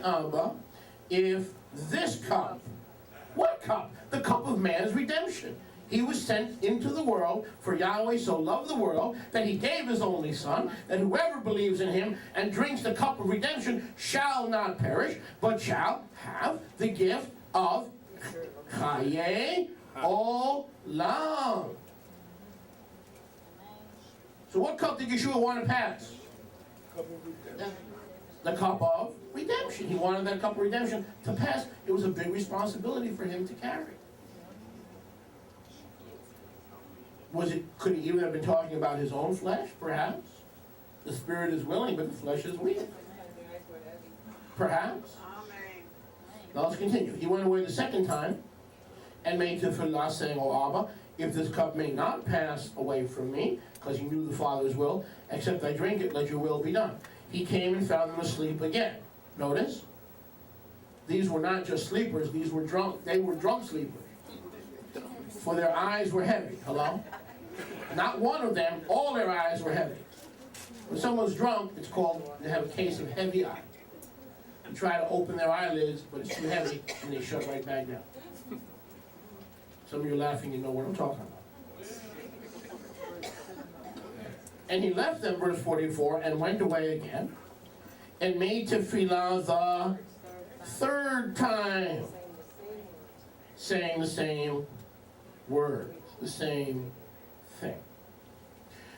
Abba, if this cup, what cup? The cup of man's redemption. He was sent into the world, for Yahweh so loved the world that he gave his only son, that whoever believes in him and drinks the cup of redemption shall not perish, but shall have the gift of Chaye Olam. So what cup did Yeshua want to pass? The cup of redemption. He wanted that cup of redemption to pass. It was a big responsibility for him to carry. Could he even have been talking about his own flesh? Perhaps. The spirit is willing, but the flesh is weak. Perhaps. Now let's continue. He went away the second time and made tefillah, saying, O Abba, if this cup may not pass away from me, because he knew the Father's will, except I drink it, let your will be done. He came and found them asleep again. Notice, these were not just sleepers, these were drunk. They were drunk sleepers. For their eyes were heavy. Hello? Not one of them, all their eyes were heavy. When someone's drunk, it's called, they have a case of heavy eye. You try to open their eyelids, but it's too heavy, and they shut right back down. Some of you are laughing, you know what I'm talking about. And he left them, verse 44, and went away again, and made tefillah the third time, saying the same word, the same thing.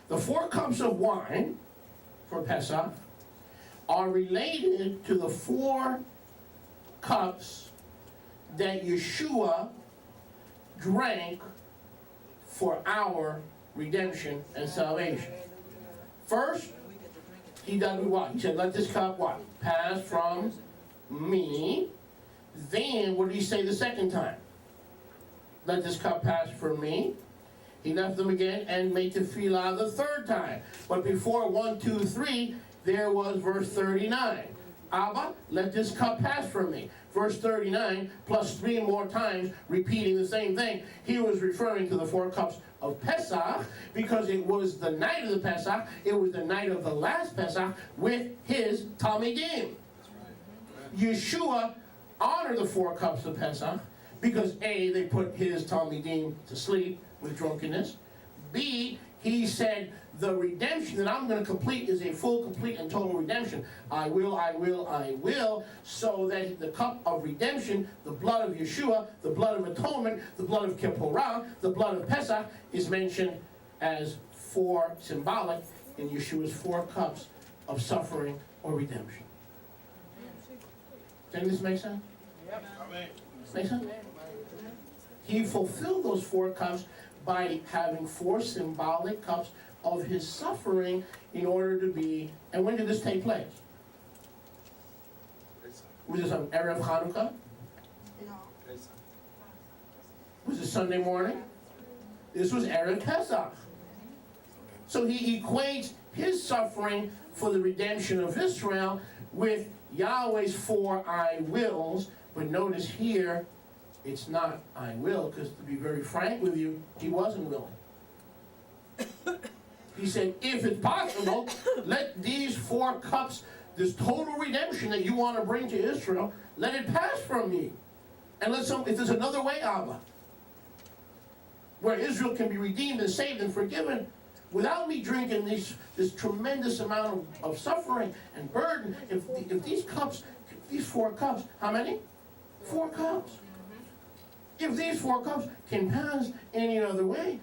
The 4 cups of wine for Pesach are related to the 4 cups that Yeshua drank for our redemption and salvation. First, he done what? He said, let this cup what? Pass from me. Then, what did he say the second time? Let this cup pass from me. He left them again and made tefillah the third time. But before 1, 2, 3, there was verse 39. Abba, let this cup pass from me. Verse 39, plus 3 more times, repeating the same thing. He was referring to the 4 cups of Pesach, because it was the night of the Pesach, it was the night of the last Pesach, with his Talmidim. Yeshua honored the 4 cups of Pesach, because A, they put his Talmidim to sleep with drunkenness. B, he said, the redemption that I'm going to complete is a full, complete, and total redemption. I will, so that the cup of redemption, the blood of Yeshua, the blood of atonement, the blood of Kipporah, the blood of Pesach, is mentioned as 4 symbolic in Yeshua's 4 cups of suffering or redemption. Does this make sense? Yep. Make sense? He fulfilled those 4 cups by having 4 symbolic cups of his suffering in order to be. And when did this take place? Was this on Erev Hanukkah? No. Was it Sunday morning? This was Erev Pesach. So he equates his suffering for the redemption of Israel with Yahweh's 4 I wills. But notice here, it's not I will, because to be very frank with you, he wasn't willing. He said, if it's possible, let these 4 cups, this total redemption that you want to bring to Israel, let it pass from me. And if there's another way, Abba, where Israel can be redeemed and saved and forgiven, without me drinking this tremendous amount of suffering and burden, if these cups, these 4 cups, how many? 4 cups. If these 4 cups can pass any other way,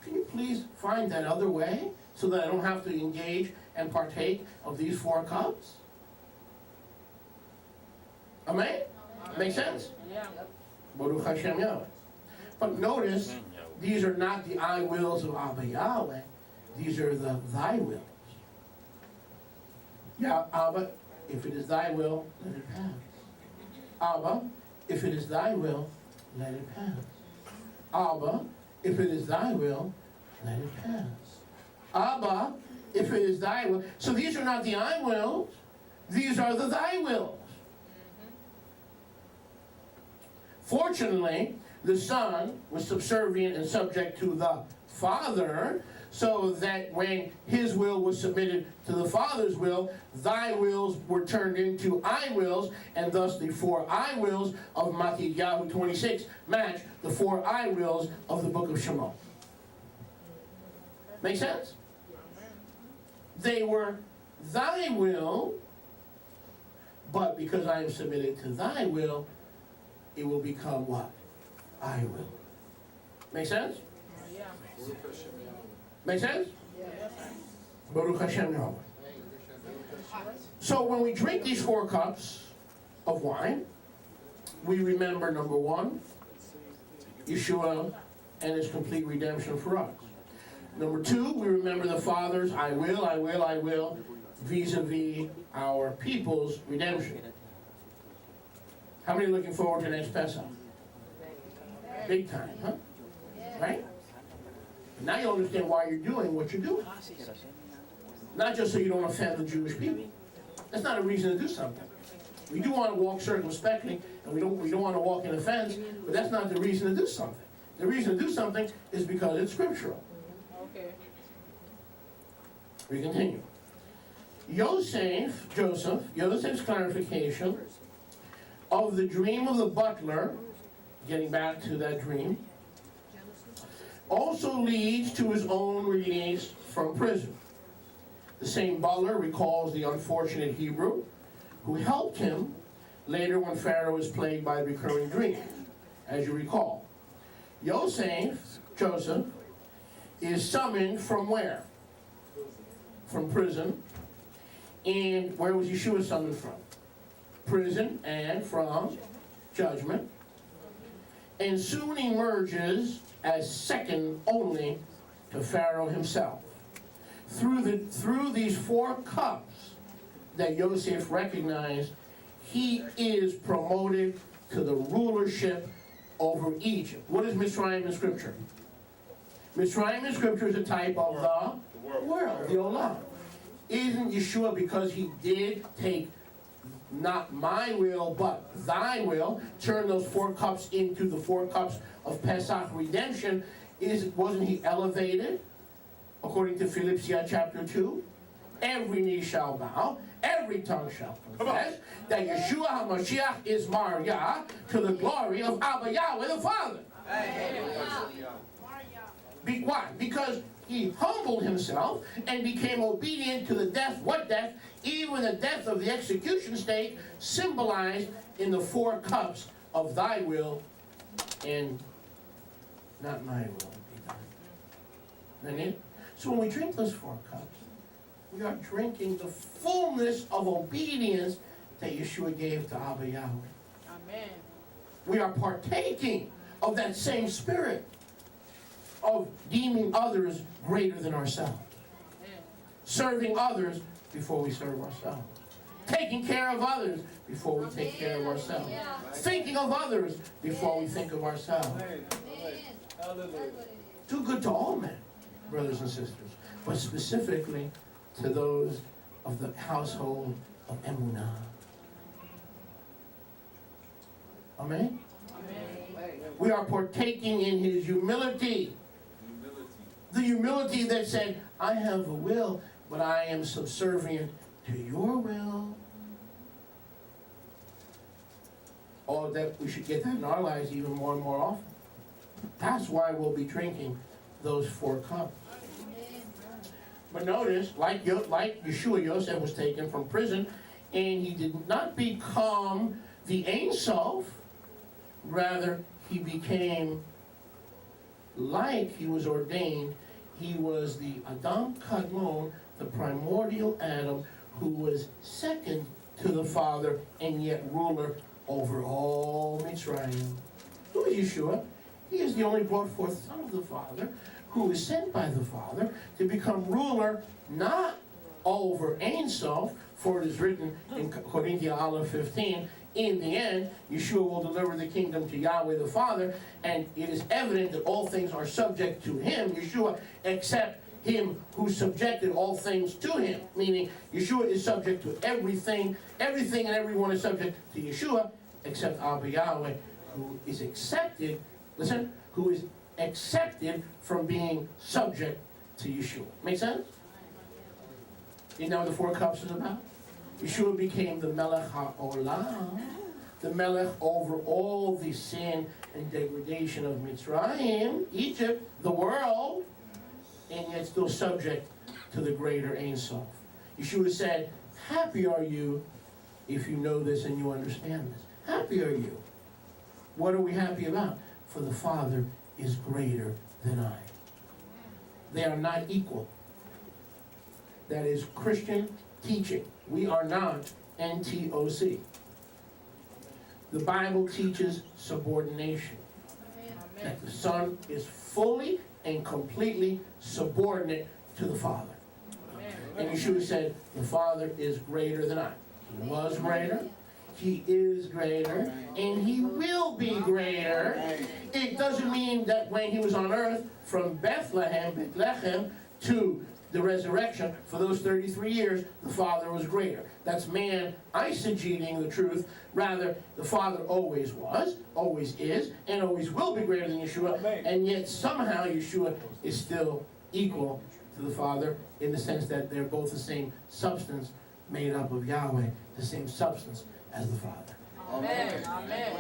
can you please find that other way so that I don't have to engage and partake of these 4 cups? Amen? Make sense? Yeah. Baruch Hashem Yahweh. But notice, these are not the I wills of Abba Yahweh. These are the thy wills. Yeah, Abba, if it is thy will, let it pass. Abba, if it is thy will, let it pass. Abba, if it is thy will, let it pass. Abba, if it is thy will. So these are not the I wills. These are the thy wills. Fortunately, the Son was subservient and subject to the Father, so that when his will was submitted to the Father's will, thy wills were turned into I wills, and thus the 4 I wills of Matthew 26 match the 4 I wills of the book of Shemot. Make sense? They were thy will, but because I am submitted to thy will, it will become what? I will. Make sense? Yeah. Make sense? Yes. Baruch Hashem Yahweh. So when we drink these 4 cups of wine, we remember, number 1, Yeshua and his complete redemption for us. Number 2, we remember the Father's I will, vis-a-vis our people's redemption. How many are looking forward to next Pesach? Big time, huh? Right? Now you understand why you're doing what you're doing. Not just so you don't offend the Jewish people. That's not a reason to do something. We do want to walk circumspectly, and we don't want to walk in offense, but that's not the reason to do something. The reason to do something is because it's scriptural. Okay. We continue. Joseph's clarification of the dream of the butler, getting back to that dream, also leads to his own release from prison. The same butler recalls the unfortunate Hebrew who helped him later when Pharaoh was plagued by recurring dreams, as you recall. Joseph, is summoned from where? From prison. And where was Yeshua summoned from? Prison and from judgment. And soon emerges as second only to Pharaoh himself. Through these 4 cups that Yosef recognized, he is promoted to the rulership over Egypt. What is Mitzrayim in Scripture? Mitzrayim in Scripture is a type of the world, the Olam. Isn't Yeshua, because he did take not my will, but thy will, turn those 4 cups into the 4 cups of Pesach redemption, wasn't he elevated? According to Philippians chapter 2, every knee shall bow, every tongue shall confess that Yeshua HaMashiach is Maryah, to the glory of Abba Yahweh the Father. Why? Because he humbled himself and became obedient to the death. What death? Even the death of the execution stake, symbolized in the 4 cups of thy will and not my will be done. Isn't it? So when we drink those 4 cups, we are drinking the fullness of obedience that Yeshua gave to Abba Yahweh. Amen. We are partaking of that same spirit of deeming others greater than ourselves. Amen. Serving others before we serve ourselves. Taking care of others before we take care of ourselves. Thinking of others before we think of ourselves. Do good to all men, brothers and sisters, but specifically to those of the household of Emunah. Amen? Amen. We are partaking in his humility. The humility that said, I have a will, but I am subservient to your will. Oh, that we should get that in our lives even more and more often. That's why we'll be drinking those 4 cups. But notice, like Yeshua, Yosef was taken from prison, and he did not become the Ein Sof. Rather, he became, like he was ordained, he was the Adam Kadmon, the primordial Adam, who was second to the Father and yet ruler over all Mitzrayim. Who is Yeshua? He is the only brought forth Son of the Father, who is sent by the Father to become ruler, not over Ein Sof, for it is written in Corinthians 11:15, in the end, Yeshua will deliver the kingdom to Yahweh the Father, and it is evident that all things are subject to him, Yeshua, except him who subjected all things to him. Meaning, Yeshua is subject to everything and everyone is subject to Yeshua, except Abba Yahweh, who is accepted, listen, who is accepted from being subject to Yeshua. Make sense? You know what the 4 cups is about? Yeshua became the Melech HaOlam, the Melech over all the sin and degradation of Mitzrayim, Egypt, the world, and yet still subject to the greater Ein Sof. Yeshua said, happy are you if you know this and you understand this. Happy are you. What are we happy about? For the Father is greater than I. They are not equal. That is Christian teaching. We are not NTOC. The Bible teaches subordination. That the Son is fully and completely subordinate to the Father. And Yeshua said, the Father is greater than I. He was greater, He is greater, and He will be greater. It doesn't mean that when He was on earth, from Bethlehem to the resurrection, for those 33 years, the Father was greater. That's man eisegeting the truth. Rather, the Father always was, always is, and always will be greater than Yeshua, and yet somehow Yeshua is still equal to the Father in the sense that they're both the same substance made up of Yahweh, the same substance as the Father. Amen. Amen.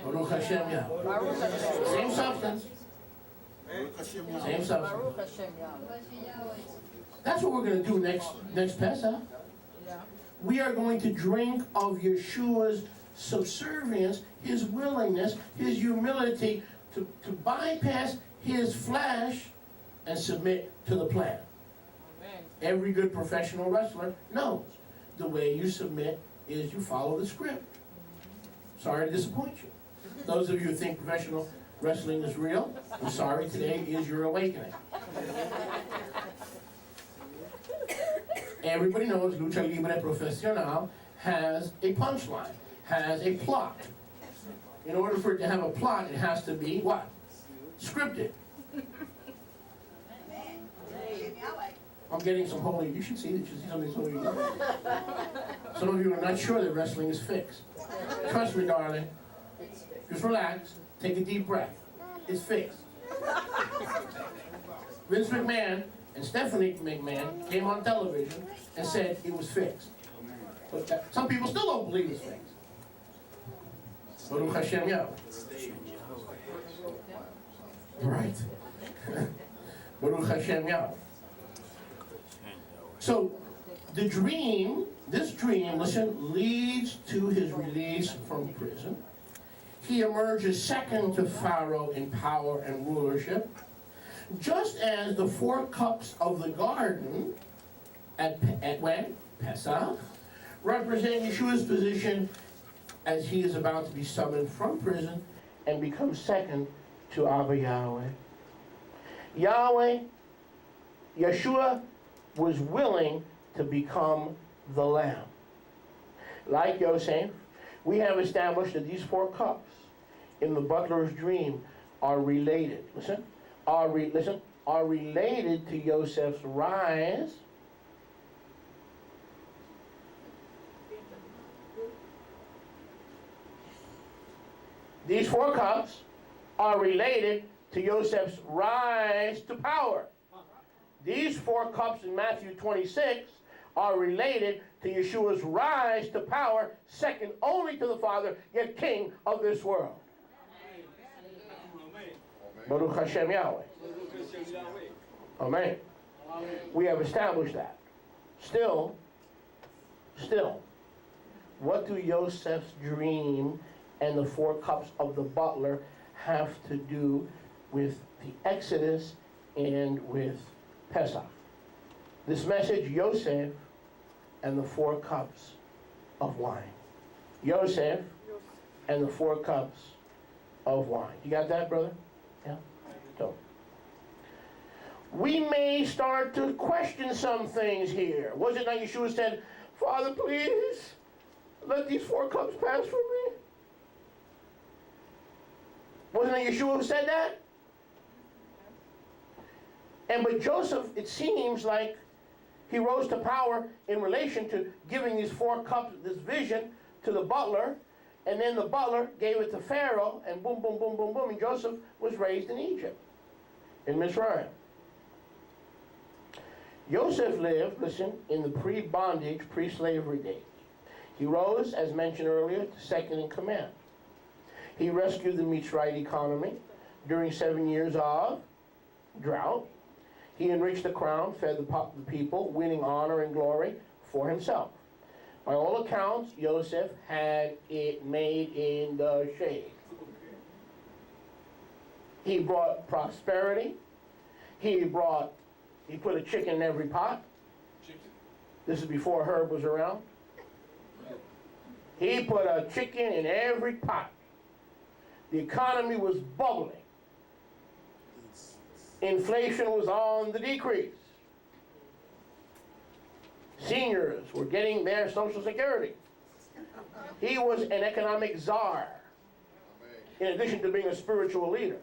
Baruch Hashem Yahweh. Baruch Hashem. Same substance. Same substance. Baruch Hashem Yahweh. That's what we're going to do next Pesach. Yeah. We are going to drink of Yeshua's subservience, His willingness, His humility to bypass His flesh and submit to the plan. Amen. Every good professional wrestler knows the way you submit is you follow the script. Sorry to disappoint you. Those of you who think professional wrestling is real, I'm sorry, today is your awakening. Everybody knows Lucha Libre Profesional has a punchline, has a plot. In order for it to have a plot, it has to be what? Scripted. I'm getting some holy, you should see something holy. Some of you are not sure that wrestling is fixed. Trust me, darling. Just relax, take a deep breath. It's fixed. Vince McMahon and Stephanie McMahon came on television and said it was fixed. But some people still don't believe it's fixed. Baruch Hashem Yahweh. Right. Baruch Hashem Yahweh. So, the dream, this dream, listen, leads to his release from prison. He emerges second to Pharaoh in power and rulership. Just as the 4 cups of the garden at when? Pesach, represent Yeshua's position as he is about to be summoned from prison and become second to Abba Yahweh. Yeshua was willing to become the Lamb. Like Yoseph, we have established that these 4 cups in the butler's dream are related. Listen. Are related to Yoseph's rise These 4 cups are related to Yoseph's rise to power. These 4 cups in Matthew 26 are related to Yeshua's rise to power, second only to the Father, yet King of this world. Baruch Hashem Yahweh. Amen. We have established that. Still, what do Joseph's dream and the 4 cups of the butler have to do with the Exodus and with Pesach? This message, Yosef and the 4 cups of wine. Yosef and the 4 cups of wine. You got that, brother? Yeah? So, we may start to question some things here. Was it not Yeshua said, Father, please, let these 4 cups pass from me? Wasn't it Yeshua who said that? And but Joseph, it seems like he rose to power in relation to giving these 4 cups, this vision, to the butler, and then the butler gave it to Pharaoh, and boom, boom, boom, boom, boom, and Joseph was raised in Egypt, in Mizraim. Yoseph lived, listen, in the pre-bondage, pre-slavery days. He rose, as mentioned earlier, to second in command. He rescued the Mitzrayim economy during 7 years of drought. He enriched the crown, fed the people, winning honor and glory for himself. By all accounts, Yoseph had it made in the shade. He brought prosperity. He put a chicken in every pot. This is before Herb was around. He put a chicken in every pot. The economy was bubbling. Inflation was on the decrease. Seniors were getting their Social Security. He was an economic czar, in addition to being a spiritual leader.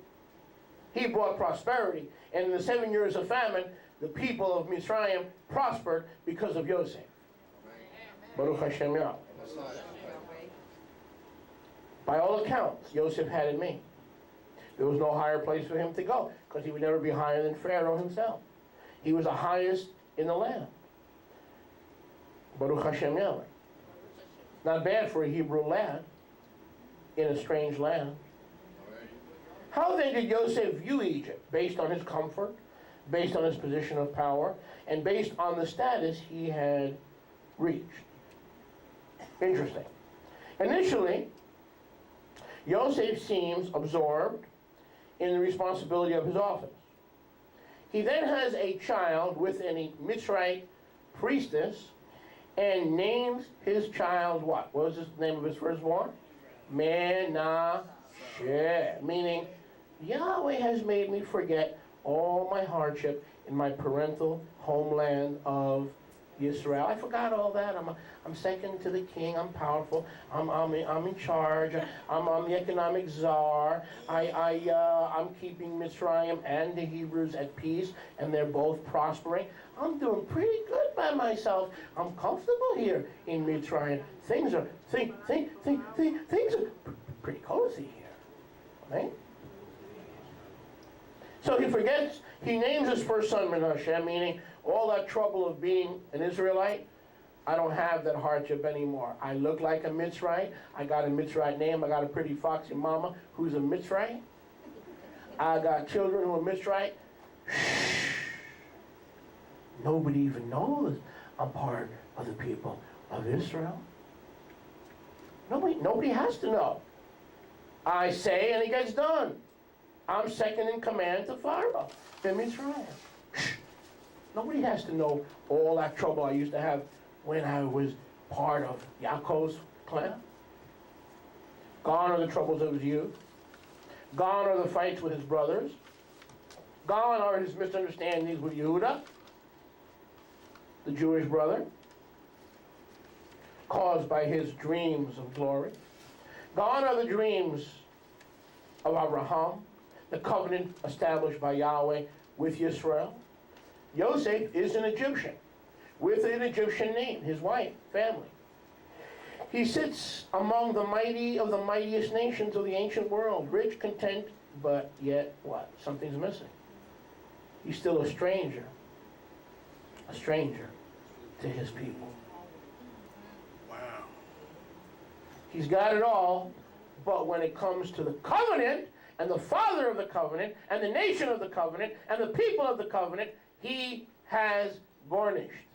He brought prosperity, and in the 7 years of famine, the people of Mitzrayim prospered because of Yosef. Baruch Hashem Yah. By all accounts, Yosef had it made. There was no higher place for him to go, because he would never be higher than Pharaoh himself. He was the highest in the land. Baruch Hashem Yahweh. Not bad for a Hebrew lad in a strange land. How then did Yosef view Egypt? Based on his comfort, based on his position of power, and based on the status he had reached. Interesting. Initially, Yosef seems absorbed in the responsibility of his office. He then has a child with a Mitzrayim priestess and names his child what? What was the name of his firstborn? Menashe, meaning Yahweh has made me forget all my hardship in my parental homeland of Israel. I forgot all that. I'm second to the king. I'm powerful. I'm in charge. I'm the economic czar. I'm keeping Mitzrayim and the Hebrews at peace, and they're both prospering. I'm doing pretty good by myself. I'm comfortable here in Mitzrayim. Things are pretty cozy here, right? So he forgets. He names his first son Menashe, meaning all that trouble of being an Israelite, I don't have that hardship anymore. I look like a Mitzrayim. I got a Mitzrayim name. I got a pretty foxy mama who's a Mitzrayim. I got children who are Mitzrayim. Nobody even knows I'm part of the people of Israel. Nobody has to know. I say and it gets done. I'm second in command to Pharaoh in Mitzrayim. Nobody has to know all that trouble I used to have when I was part of Yaakov's clan. Gone are the troubles of his youth. Gone are the fights with his brothers. Gone are his misunderstandings with Yehuda, the Jewish brother, caused by his dreams of glory. Gone are the dreams of Abraham, the covenant established by Yahweh with Yisrael. Yosef is an Egyptian, with an Egyptian name, his wife, family. He sits among the mighty of the mightiest nations of the ancient world, rich, content, but yet what? Something's missing. He's still a stranger to his people. Wow. He's got it all, but when it comes to the covenant, and the father of the covenant, and the nation of the covenant, and the people of the covenant, he has varnished.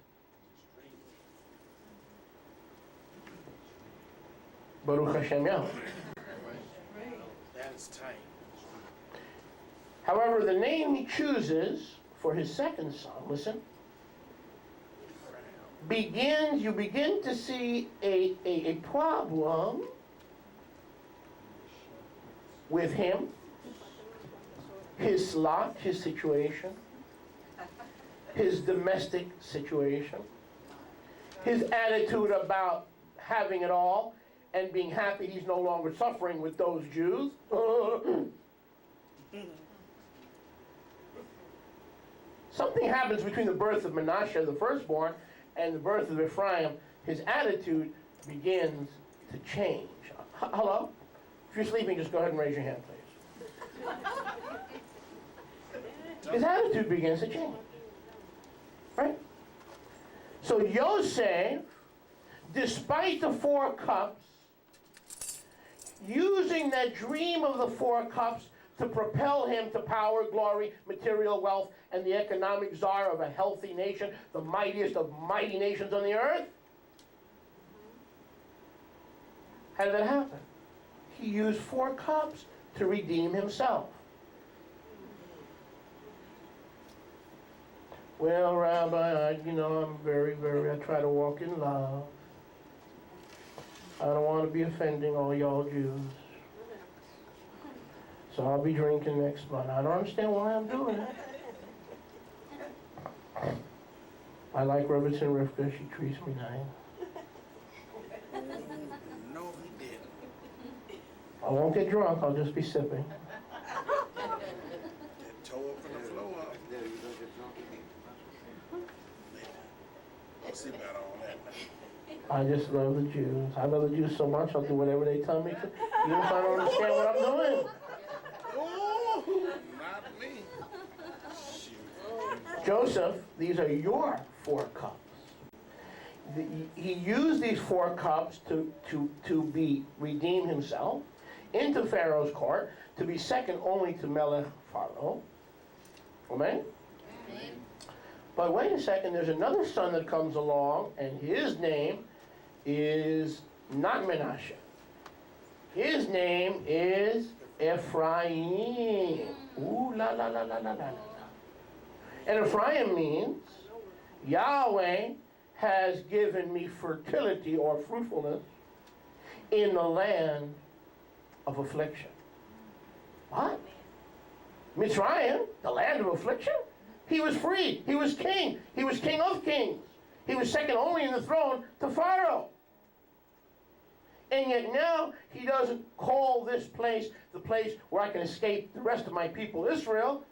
Baruch Hashem Yahweh. That is tight. However, the name he chooses for his second son, listen, you begin to see a problem with him, his lot, his situation, his domestic situation, his attitude about having it all and being happy he's no longer suffering with those Jews. Something happens between the birth of Menashe, the firstborn, and the birth of Ephraim. His attitude begins to change. Hello? If you're sleeping, just go ahead and raise your hand, please. His attitude begins to change. Right? So Yosef, despite the 4 cups, using that dream of the 4 cups to propel him to power, glory, material wealth, and the economic czar of a healthy nation, the mightiest of mighty nations on the earth. How did that happen? He used 4 cups to redeem himself. Well, Rabbi, I'm I try to walk in love. I don't want to be offending all y'all Jews. So I'll be drinking next month. I don't understand why I'm doing it. I like Robertson Rivka. She treats me nice. No, he didn't. I won't get drunk. I'll just be sipping. That toe up from the floor up. I'll see about all that now. I just love the Jews. I love the Jews so much, I'll do whatever they tell me to, even if I don't understand what I'm doing. Oh, not me. Shoot. Joseph, these are your 4 cups. He used these 4 cups to redeem himself into Pharaoh's court, to be second only to Melech Pharaoh. Amen? Amen. But wait a second, there's another son that comes along, and his name is not Menashe. His name is Ephraim. Ooh, la la la la la la la. And Ephraim means Yahweh has given me fertility or fruitfulness in the land of affliction. What? Mitzrayim, the land of affliction? He was free. He was king. He was king of kings. He was second only in the throne to Pharaoh. And yet now he doesn't call this place the place where I can escape the rest of my people Israel.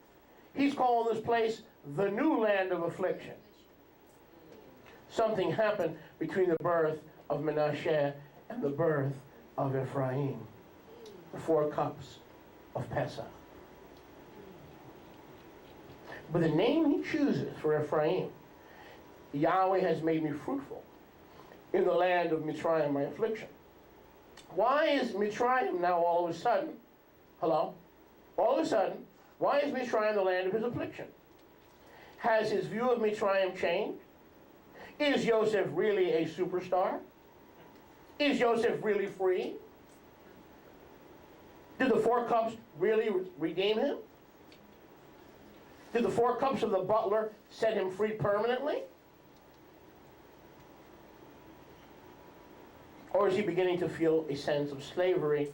He's calling this place the new land of affliction. Something happened between the birth of Menashe and the birth of Ephraim. The 4 cups of Pesach. But the name he chooses for Ephraim, Yahweh has made me fruitful in the land of Mitzrayim, my affliction. Why is Mitzrayim now all of a sudden, hello? All of a sudden, why is Mitzrayim the land of his affliction? Has his view of Mitzrayim changed? Is Yosef really a superstar? Is Yosef really free? Did the 4 cups really redeem him? Did the 4 cups of the butler set him free permanently? Or is he beginning to feel a sense of slavery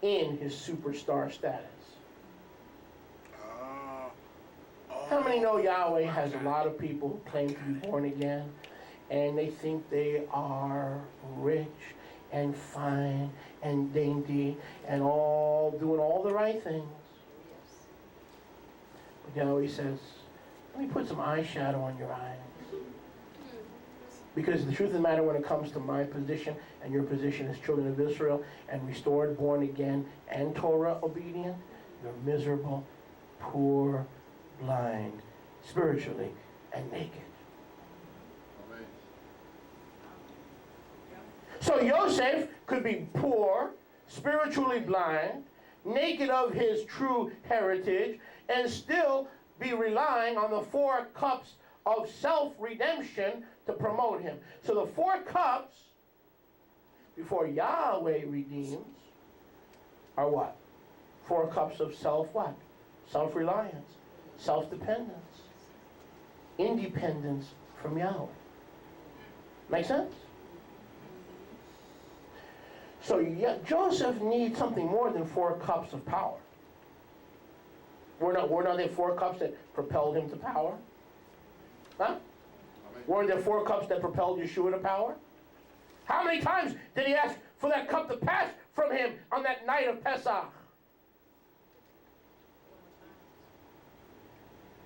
in his superstar status? How many know Yahweh has a lot of people who claim to be born again, and they think they are rich and fine and dainty and all doing all the right things? But Yahweh says, let me put some eyeshadow on your eyes. Because the truth of the matter, when it comes to my position and your position as children of Israel and restored, born again, and Torah obedient, you're miserable, poor, blind, spiritually, and naked. Amen. So Yosef could be poor, spiritually blind, naked of his true heritage, and still be relying on the 4 cups of self-redemption to promote him. So the 4 cups before Yahweh redeems are what? 4 cups of what? Self-reliance, self-dependence, independence from Yahweh. Make sense? So Joseph needs something more than 4 cups of power. Were not there 4 cups that propelled him to power? Huh? Were there 4 cups that propelled Yeshua to power? How many times did he ask for that cup to pass from him on that night of Pesach?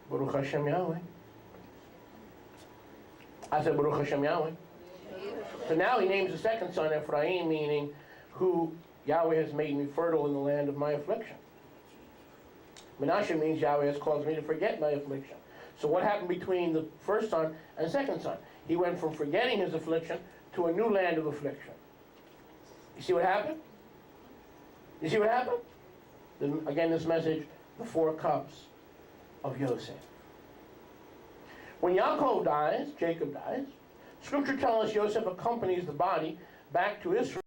Baruch Hashem Yahweh. I said Baruch Hashem Yahweh. So now he names the second son Ephraim, meaning who Yahweh has made me fertile in the land of my affliction. Menashe means Yahweh has caused me to forget my affliction. So what happened between the first son and second son? He went from forgetting his affliction to a new land of affliction. You see what happened? You see what happened? Again, this message, the 4 cups of Yosef. When Yaakov dies, Jacob dies, Scripture tells us Yosef accompanies the body back to Israel.